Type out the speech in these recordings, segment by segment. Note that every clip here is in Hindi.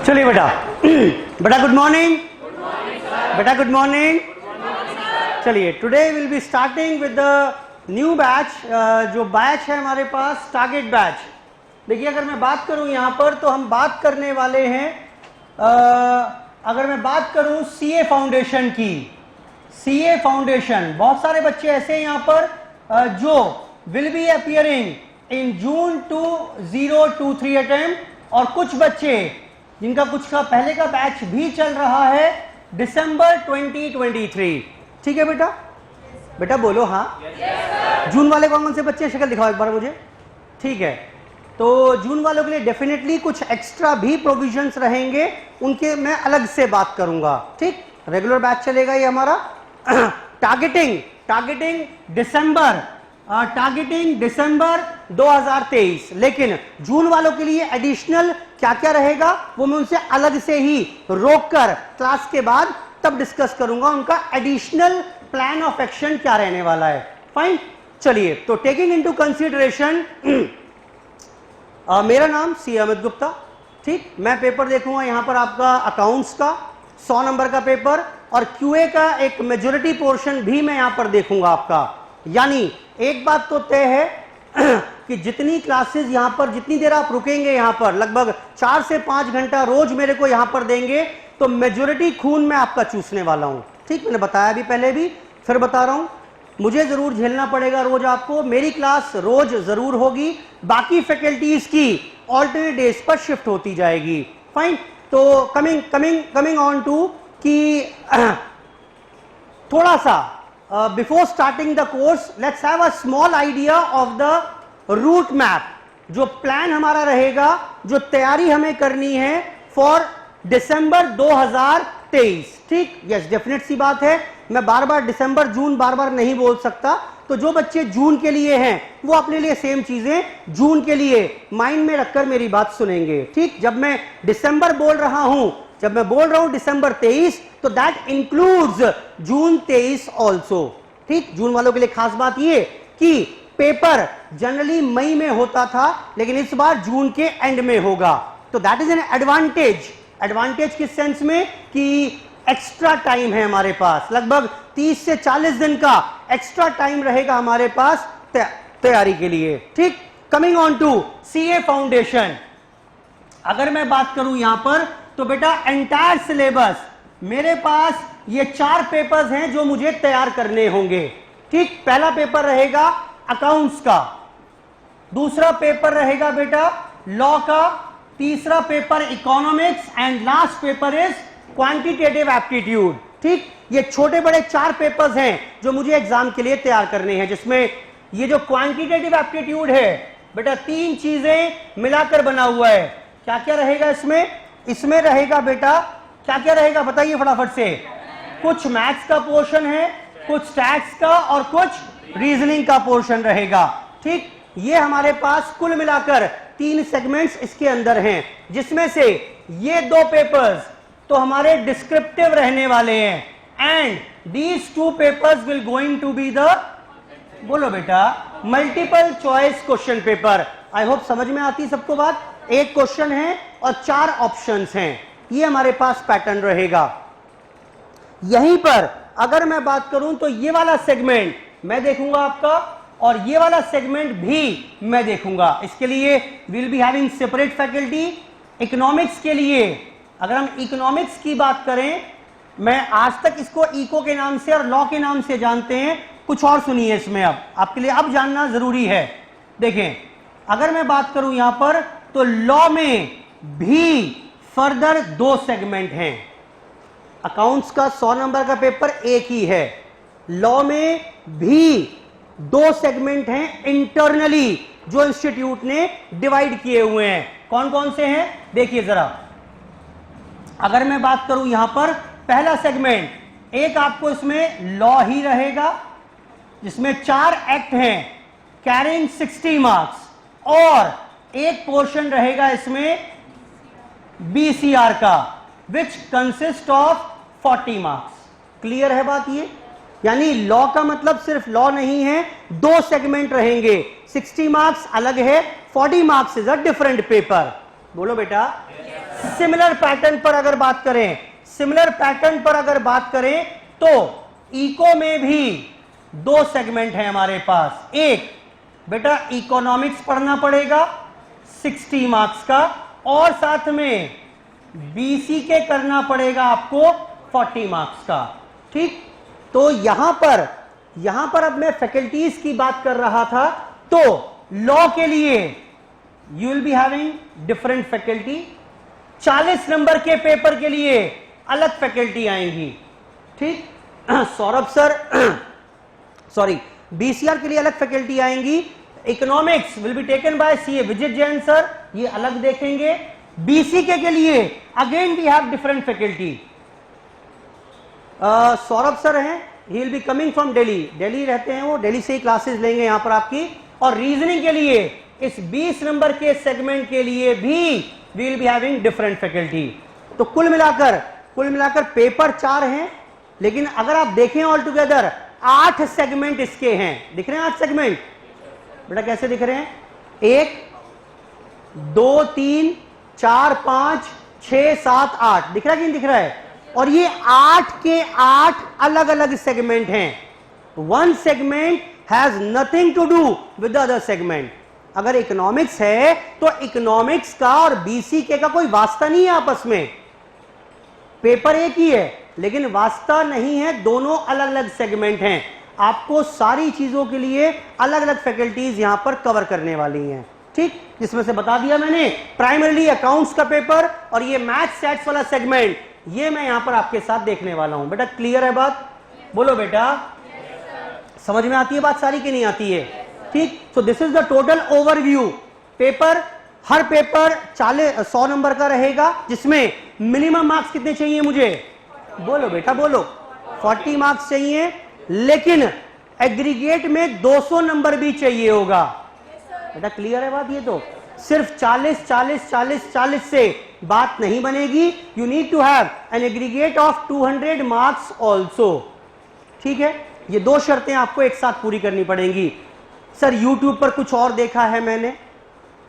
चलिए बेटा बेटा गुड मॉर्निंग बेटा गुड मॉर्निंग। चलिए today will be starting with the new batch. जो बैच है हमारे पास टारगेट बैच। देखिए अगर मैं बात करूं यहां पर तो हम बात करने वाले हैं अगर मैं बात करूं सीए फाउंडेशन की। सीए फाउंडेशन बहुत सारे बच्चे ऐसे हैं यहां पर जो will be appearing in June 2023 attempt और कुछ बच्चे जिनका कुछ का पहले का बैच भी चल रहा है दिसंबर 2023। ठीक है बेटा? बेटा बोलो हाँ। जून वाले कौन कौन से बच्चे शक्ल दिखाओ एक बार मुझे। ठीक है, तो जून वालों के लिए डेफिनेटली कुछ एक्स्ट्रा भी प्रोविजंस रहेंगे, उनके मैं अलग से बात करूंगा। ठीक, रेगुलर बैच चलेगा ये हमारा। टारगेटिंग दिसंबर 2023, लेकिन जून वालों के लिए एडिशनल क्या क्या रहेगा वो मैं उनसे अलग से ही रोककर क्लास के बाद तब डिस्कस करूंगा, उनका एडिशनल प्लान ऑफ एक्शन क्या रहने वाला है। फाइन, चलिए तो टेकिंग इनटू कंसीडरेशन मेरा नाम सी अमित गुप्ता। ठीक, मैं पेपर देखूंगा यहां पर आपका अकाउंट्स का 100 नंबर का पेपर और क्यूए का एक मेजॉरिटी पोर्शन भी मैं यहां पर देखूंगा आपका। यानी एक बात तो तय है कि जितनी क्लासेस यहां पर जितनी देर आप रुकेंगे यहां पर लगभग 4 से 5 घंटा रोज मेरे को यहां पर देंगे तो मेजॉरिटी खून में आपका चूसने वाला हूं। ठीक, मैंने बताया भी पहले भी फिर बता रहा हूं, मुझे जरूर झेलना पड़ेगा रोज आपको। मेरी क्लास रोज जरूर होगी, बाकी फैकल्टीज की ऑल्टरनेट डेज पर शिफ्ट होती जाएगी। फाइन, तो कमिंग ऑन टू कि थोड़ा सा before starting the course let's have a small idea of the route map. जो प्लान हमारा रहेगा, जो तैयारी हमें करनी है फॉर दिसंबर 2023। ठीक, यस डेफिनेट सी बात है, मैं बार बार दिसंबर जून बार बार नहीं बोल सकता। तो जो बच्चे जून के लिए हैं वो अपने लिए सेम चीजें जून के लिए माइंड में रखकर मेरी बात सुनेंगे। ठीक, जब मैं दिसंबर बोल रहा हूं, जब मैं बोल रहा हूं दिसंबर 23 तो दैट इंक्लूड्स जून 23 ऑल्सो। ठीक, जून वालों के लिए खास बात ये कि पेपर जनरली मई में होता था लेकिन इस बार जून के एंड में होगा, तो दैट इज एन एडवांटेज किस सेंस में कि एक्स्ट्रा टाइम है हमारे पास, लगभग 30 से 40 दिन का एक्स्ट्रा टाइम रहेगा हमारे पास तैयारी के लिए। ठीक, coming on to CA foundation. अगर मैं बात करूं यहां पर तो बेटा एंटायर सिलेबस मेरे पास ये 4 पेपर्स हैं जो मुझे तैयार करने होंगे। ठीक, पहला पेपर रहेगा अकाउंट्स का, दूसरा पेपर रहेगा बेटा लॉ का, तीसरा paper economics and last paper is quantitative aptitude. ठीक, ये छोटे बड़े 4 पेपर्स हैं जो मुझे एग्जाम के लिए तैयार करने हैं, जिसमें ये जो क्वांटिटेटिव एप्टीट्यूड है बेटा 3 चीजें मिलाकर बना हुआ है। क्या क्या रहेगा इसमें रहेगा बेटा, क्या क्या रहेगा बताइए फटाफट से। कुछ मैथ्स का पोर्शन है, कुछ स्टैट्स का और कुछ रीजनिंग का पोर्शन रहेगा। ठीक, ये हमारे पास कुल मिलाकर 3 सेगमेंट्स इसके अंदर हैं, जिसमें से ये 2 पेपर्स तो हमारे डिस्क्रिप्टिव रहने वाले हैं and these 2 papers will going to be the, बोलो बेटा, multiple choice question paper. I hope समझ में आती सबको बात। एक क्वेश्चन है और 4 ऑप्शंस हैं, ये हमारे पास पैटर्न रहेगा। यहीं पर अगर मैं बात करूं तो ये वाला सेगमेंट मैं देखूंगा आपका और ये वाला सेगमेंट भी मैं देखूंगा। इसके लिए will be having separate faculty. Economics के लिए अगर हम इकोनॉमिक्स की बात करें, मैं आज तक इसको इको के नाम से और लॉ के नाम से जानते हैं, कुछ और सुनिए इसमें अब आपके लिए अब जानना जरूरी है। देखें, अगर मैं बात करूं यहां पर तो लॉ में भी फर्दर 2 सेगमेंट हैं। अकाउंट्स का 100 नंबर का पेपर एक ही है, लॉ में भी 2 सेगमेंट हैं इंटरनली जो इंस्टीट्यूट ने डिवाइड किए हुए हैं। कौन कौन से हैं देखिए जरा। अगर मैं बात करूं यहां पर पहला सेगमेंट, एक आपको इसमें लॉ ही रहेगा जिसमें 4 एक्ट हैं कैरिंग 60 मार्क्स और एक पोर्शन रहेगा इसमें बीसीआर का which consist of 40 marks. Clear है बात ये? यानी लॉ का मतलब सिर्फ लॉ नहीं है, 2 सेगमेंट रहेंगे, 60 मार्क्स अलग है, 40 marks is a different paper. बोलो बेटा सिमिलर पैटर्न पर अगर बात करें, सिमिलर पैटर्न पर अगर बात करें तो इको में भी 2 सेगमेंट है हमारे पास। एक बेटा इकोनॉमिक्स पढ़ना पड़ेगा 60 मार्क्स का, और साथ में बीसी के करना पड़ेगा आपको 40 मार्क्स का। ठीक, तो यहां पर अब मैं फैकल्टीज की बात कर रहा था, तो लॉ के लिए you will be having different faculty, 40 number के पेपर के लिए अलग फैकल्टी आएंगी। ठीक, सौरभ सर सॉरी, बीसीआर के लिए अलग फैकल्टी आएंगी, economics will be taken by CA Vijit Jain sir, ये अलग देखेंगे। बीसीके के लिए again we have different faculty. Saurabh sir हैं, he will be coming from Delhi रहते हैं वो, दिल्ली से ही क्लासेस लेंगे यहां पर आपकी। और रीजनिंग के लिए इस 20 नंबर के सेगमेंट के लिए भी we will be having different faculty. तो कुल मिलाकर पेपर 4 हैं, लेकिन अगर आप देखें ऑल टुगेदर 8 सेगमेंट इसके हैं। दिख रहे हैं 8 सेगमेंट बेटा? कैसे दिख रहे हैं? 1 2 3 4 5 6 7 8 दिख रहा है कि नहीं दिख रहा है? और ये 8 के 8 अलग अलग सेगमेंट हैं। 1 segment has nothing to do with the other segment. अगर इकोनॉमिक्स है तो इकोनॉमिक्स का और बीसीके का कोई वास्ता नहीं है आपस में, पेपर एक ही है लेकिन वास्ता नहीं है, दोनों अलग अलग सेगमेंट हैं। आपको सारी चीजों के लिए अलग अलग फैकल्टीज यहां पर कवर करने वाली हैं। ठीक, जिसमें से बता दिया मैंने, प्राइमरली अकाउंट्स का पेपर और ये मैथ्स सेट्स वाला सेगमेंट, ये मैं यहां पर आपके साथ देखने वाला हूं। बेटा क्लियर है बात? बोलो बेटा, समझ में आती है बात सारी की नहीं आती है? ठीक, so this is the total overview. Paper, her paper 100 number का रहेगा, जिसमें मिनिमम मार्क्स कितने चाहिए मुझे? बोलो बेटा बोलो, 40 मार्क्स चाहिए, लेकिन एग्रीगेट में 200 नंबर भी चाहिए होगा। बेटा क्लियर है बात? ये तो सिर्फ 40 से बात नहीं बनेगी, you need to have an aggregate of 200 marks also. ठीक है, ये 2 शर्तें आपको एक साथ पूरी करनी पड़ेंगी। सर यूट्यूब पर कुछ और देखा है मैंने,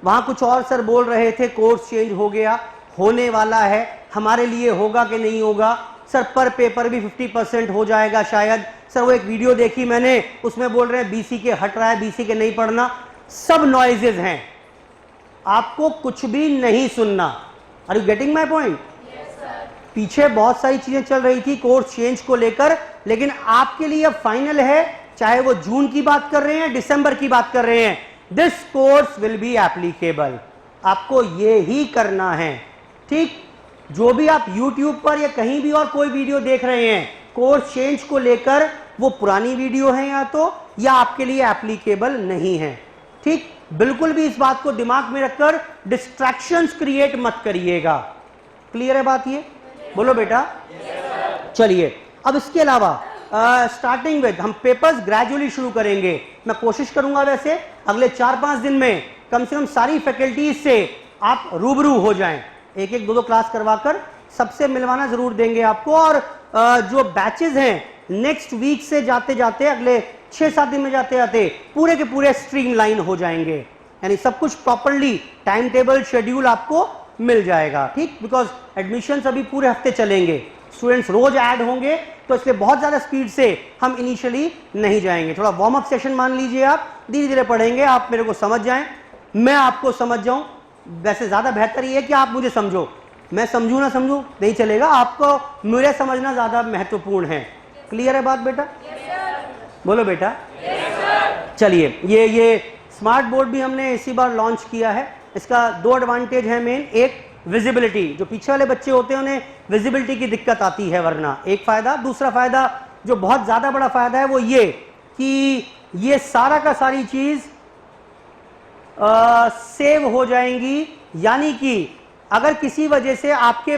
वहां कुछ और सर बोल रहे थे, कोर्स चेंज हो गया, होने वाला है, हमारे लिए होगा कि नहीं होगा? सर पर पेपर भी 50% हो जाएगा शायद। सर वो एक वीडियो देखी मैंने, उसमें बोल रहे हैं बीसी के हट रहा है, बीसी के नहीं पढ़ना। सब नॉइजेज हैं, आपको कुछ भी नहीं सुनना। Are you getting my point? पीछे बहुत सारी चीजें चल रही थी कोर्स चेंज को लेकर, लेकिन आपके लिए अब फाइनल है, चाहे वो जून की बात कर रहे हैं, दिसंबर की बात कर रहे हैं, this course will be applicable. आपको ये ही करना है। ठीक, जो भी आप YouTube पर या कहीं भी और कोई वीडियो देख रहे हैं कोर्स चेंज को लेकर, वो पुरानी वीडियो है या आपके लिए एप्लीकेबल नहीं है। ठीक, बिल्कुल भी इस बात को दिमाग में रखकर डिस्ट्रैक्शंस क्रिएट मत करिएगा। क्लियर है बात? ये बोलो बेटा। चलिए, अब इसके अलावा स्टार्टिंग विद हम पेपर्स ग्रेजुअली शुरू करेंगे। मैं कोशिश करूंगा वैसे अगले 4-5 दिन में कम से कम सारी फैकल्टीज से आप रूबरू हो जाएं, 1-2 क्लास करवाकर सबसे मिलवाना जरूर देंगे आपको। और जो बैचेस हैं नेक्स्ट वीक से जाते जाते अगले 6-7 दिन में जाते जाते पूरे के पूरे स्ट्रीमलाइन हो जाएंगे, यानी सब कुछ प्रॉपर्ली टाइम टेबल शेड्यूल आपको मिल जाएगा। ठीक, बिकॉज एडमिशंस अभी पूरे हफ्ते चलेंगे, स्टूडेंट्स रोज ऐड होंगे, तो इसलिए बहुत ज्यादा स्पीड से हम इनिशियली नहीं जाएंगे। थोड़ा वार्म अप सेशन मान लीजिए, आप धीरे धीरे पढ़ेंगे, आप मेरे को समझ जाएं, मैं आपको समझ जाऊं। वैसे ज्यादा बेहतर ये है कि आप मुझे समझो, मैं समझू ना समझू नहीं चलेगा, आपको मुझे समझना ज्यादा महत्वपूर्ण है। क्लियर है बात बेटा? बोलो बेटा। चलिए, ये स्मार्ट बोर्ड भी हमने इसी बार लॉन्च किया है। इसका 2 एडवांटेज है मेन, एक विजिबिलिटी, जो पीछे वाले बच्चे होते हैं उन्हें विजिबिलिटी की दिक्कत आती है वरना, एक फायदा। दूसरा फायदा जो बहुत ज्यादा बड़ा फायदा है वो ये कि ये सारा का सारी चीज सेव हो जाएंगी, यानी कि अगर किसी वजह से आपके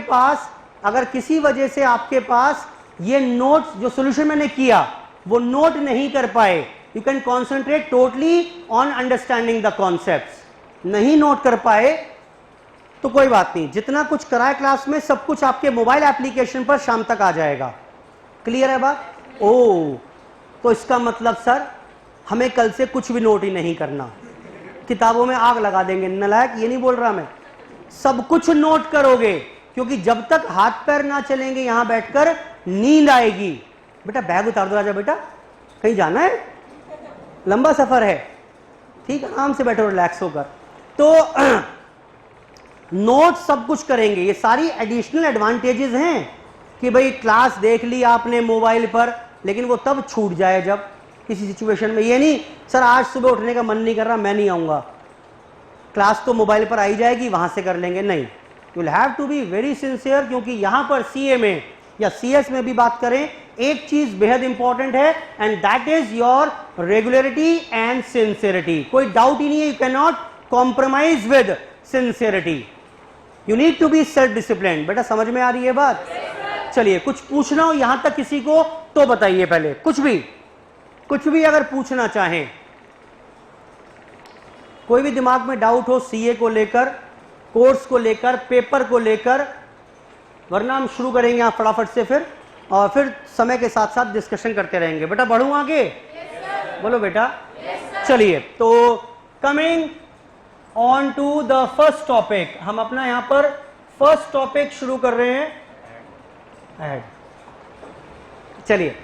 पास ये नोट्स जो सॉल्यूशन मैंने किया वो नोट नहीं कर पाए, you can concentrate totally on understanding the concepts. नहीं नोट कर पाए तो कोई बात नहीं, जितना कुछ कराए क्लास में सब कुछ आपके मोबाइल एप्लीकेशन पर शाम तक आ जाएगा। क्लियर है बात? ओ, तो इसका मतलब सर हमें कल से कुछ भी नोट ही नहीं करना, किताबों में आग लगा देंगे। नलायक, ये नहीं बोल रहा मैं, सब कुछ नोट करोगे, क्योंकि जब तक हाथ पैर ना चलेंगे यहां बैठकर नींद आएगी। बेटा बैग उतार दो, राजा बेटा कहीं जाना है, लंबा सफर है, ठीक, आराम से बैठो रिलैक्स होकर। तो नोट सब कुछ करेंगे। ये सारी एडिशनल एडवांटेजेस हैं कि भाई क्लास देख ली आपने मोबाइल पर, लेकिन वो तब छूट जाए जब किसी सिचुएशन में। ये नहीं सर आज सुबह उठने का मन नहीं कर रहा, मैं नहीं आऊंगा, क्लास तो मोबाइल पर आई जाएगी, वहां से कर लेंगे, नहीं। You will have to be very sincere, क्योंकि यहां पर सीए में या सीएस में भी बात करें, एक चीज बेहद इंपॉर्टेंट है, and that is your regularity and sincerity. कोई डाउट ही नहीं है, you can not compromise with sincerity, you need to be self discipline. बेटा समझ में आ रही है बात? चलिए, कुछ पूछना हो यहां तक किसी को तो बताइए पहले, कुछ भी अगर पूछना चाहें, कोई भी दिमाग में डाउट हो सीए को लेकर, कोर्स को लेकर, पेपर को लेकर, वरना हम शुरू करेंगे आप फटाफट से फिर, और फिर समय के साथ साथ डिस्कशन करते रहेंगे। बेटा बढ़ूं आगे? बोलो बेटा। चलिए, तो coming on to the first topic, हम अपना यहां पर फर्स्ट टॉपिक शुरू कर रहे हैं। चलिए,